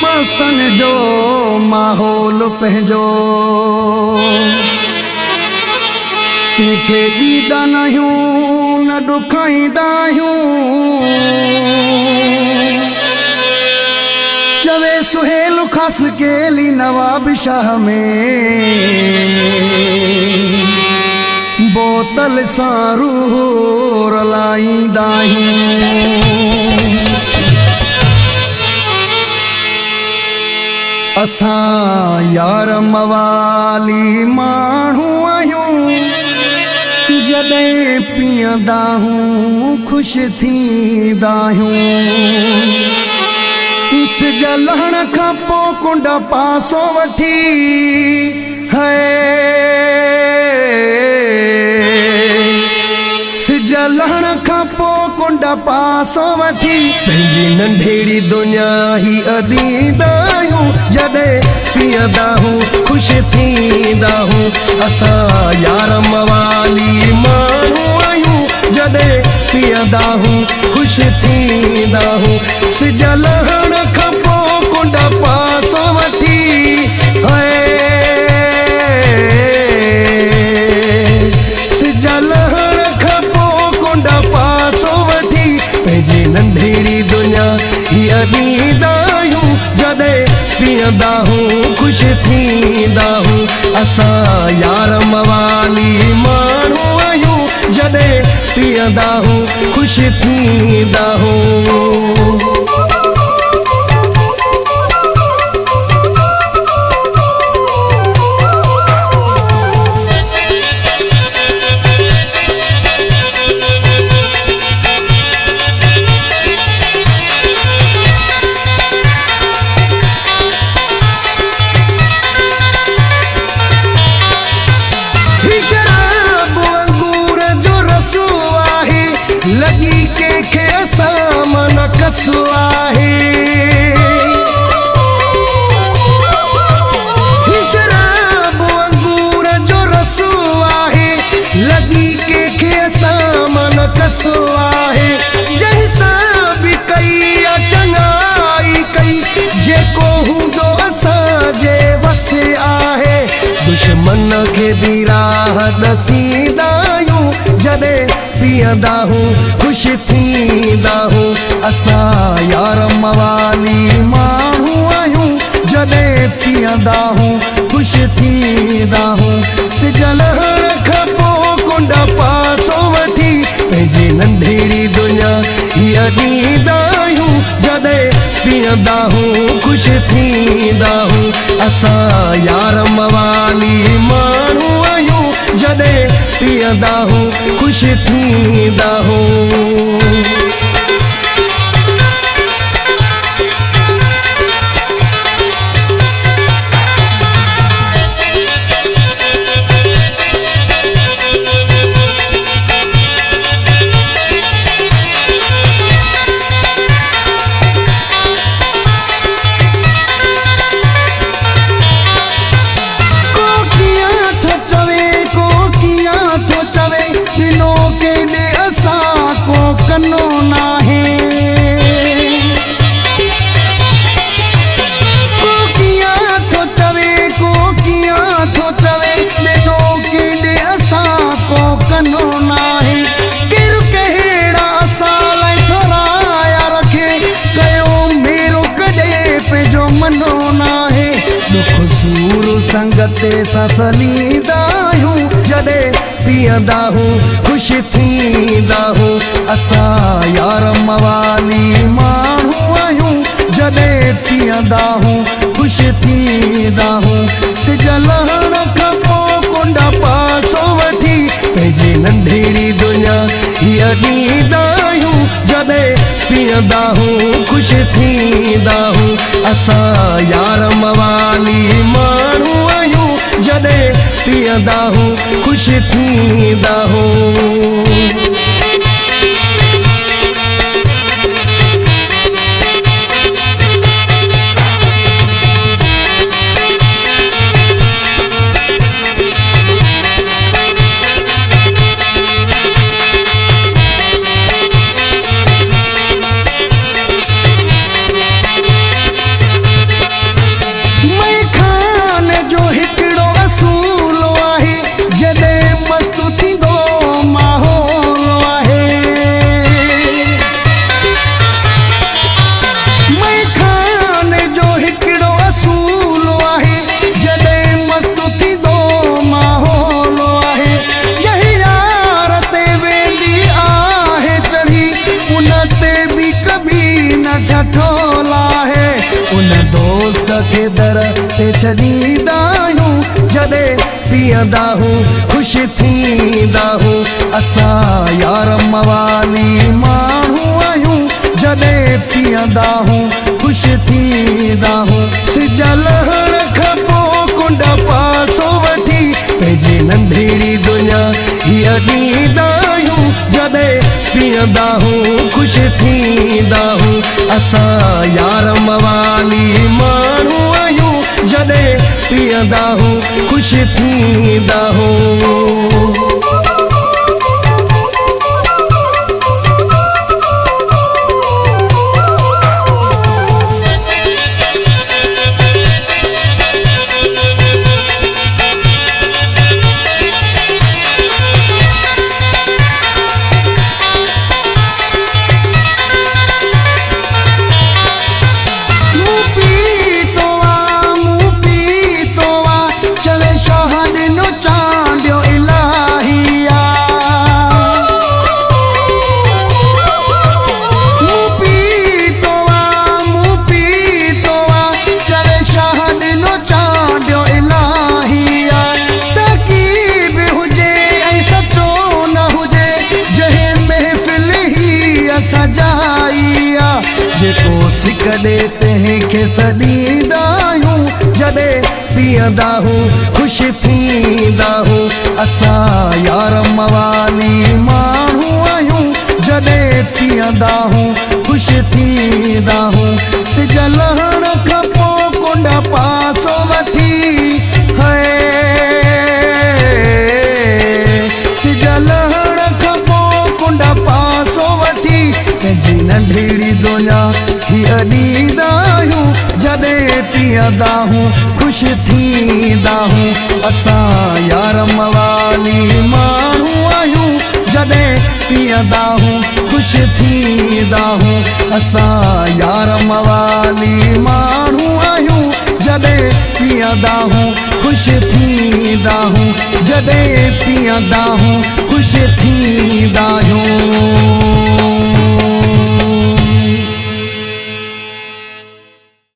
मस्तन जो माहौल पंहिंजो कंहिंखे ॾींदा नाहियूं न ॾुखाईंदा आहियूं। चवे सुहेल ख़ासि केली नवाब शाह में बोतल सां रूह रलाईंदा आहियूं। असां यार मवाली माण्हू आहियूं, जॾहिं पीअंदा आहियूं ख़ुशि थींदा आहियूं। सिज लहण खां पोइ कुंड पासो वठी है, सिज लहण खां पोइ कुंड पासो वठी पंहिंजी नंढेड़ी दुनिया ही अॾींदा आहियूं। जॾहिं पीअंदा आहियूं ख़ुशि थींदा आहियूं। असां यार मवाली माण्हू आहियूं, जॾहिं पीअंदा आहियूं ख़ुशि थींदा आहियूं। सिज लहण खां पोइ कुंड पासो वठी है, सिज लहण खां पोइ कुंड पासो वठी पंहिंजी नंढेड़ी दुनिया ही अॾींदा आहियूं। जॾहिं पीअंदा आहियूं ख़ुशि थींदा आहियूं। असां यार मवाली माण्हू आहियूं, जॾहिं पीअंदा आहियूं ख़ुशि थींदा आहियूं। लगी कंहिंखे असां मन कसो आहे, शराब अंगूर जो रसो आहे। लगी कंहिंखे असां मन कसो आहे। जंहिंसां बि कई या चङाई कई, जेको हूंदो असांजे वस आहे। दुश्मन खे बि राह ॾसींदा आहियूं, जॾहिं पीअंदा आहियूं ख़ुशि थींदा आहियूं। असां यार मवाली माण्हू आहियूं, जॾहिं पीअंदा आहियूं ख़ुशि थींदा आहियूं। सिज लहण खां पोइ कुंड पासो वठी पंहिंजी नंढेड़ी दुनिया ही अॾींदा आहियूं। जॾहिं पीअंदा आहियूं ख़ुशि थींदा आहियूं। असां यार मवाली माण्हू आहियूं, जॾहिं पीअंदा आहियूं ख़ुशि थींदा आहियूं। कनो नाहे को कीअं थो चवे, को कीअं थो चवे, ॾिनो केॾे असां को कनो नाहे। केरु कहिड़ा असां लाइ थोराया रखे, कयो मेरो कॾहिं पंहिंजो मनो नाहे। दुख सूर संगत सां सलींदा आहियूं, जॾहिं पीअंदा आहियूं ख़ुशि थींदा आहियूं। असां यार मवाली माण्हू आहियूं, जॾहिं पीअंदा आहियूं ख़ुशि थींदा आहियूं। सिज लहण खां पोइ कुंड पासो वठी पंहिंजी नंढेड़ी दुनिया ही अॾींदा आहियूं। जॾहिं पीअंदा आहियूं ख़ुशि थींदा आहियूं। असां यार मवाली माण्हू आहियूं, जॾहिं पीअंदा आहियूं ख़ुशि थींदा आहियूं। सॾींदा आहियूं जॾहिं पीअंदा हूं ख़ुशि थींदा हूं असां यार मवाली माण्हू आहियूं जॾहिं पीअंदा हूं ख़ुशि थींदा हूं सिज लहण खां पोइ कुंड पासो वठी पंहिंजी नंढड़ी दुनिया हीअ ॾींदा आहियूं जॾहिं पीअंदा हूं ख़ुशि थींदा हूं असां यार मवाली माण्हू आहियूं जॾहिं पीअंदा हूं ख़ुशि थींदा हूं सजाइया जेको सिकड़े तंहिंखे सॾींदा आहियूं जॾहिं पीअंदा हूं ख़ुशि थींदा हूं असां यार मवाली माण्हू आहियूं जॾहिं पीअंदा हूं ख़ुशि थींदा हूं सिज लहण खां पोइ कुंड पासो वठी सिज लहण खां पोइ कुंड पासो वठी पंहिंजी नंढड़ी दुनिया हीअ ॾींदा आहियूं जॾहिं पीअंदा हूं ख़ुशि थींदा हूं असां यार मवाली माण्हू आहियूं जॾहिं पीअंदा हूं ख़ुशि थींदा हूं असां यार मवाली माण्हू आहियूं जॾहिं पीअंदा हूं ख़ुशि थींदा हूं जॾहिं पीअंदा हूं ख़ुशि थींदा आहियूं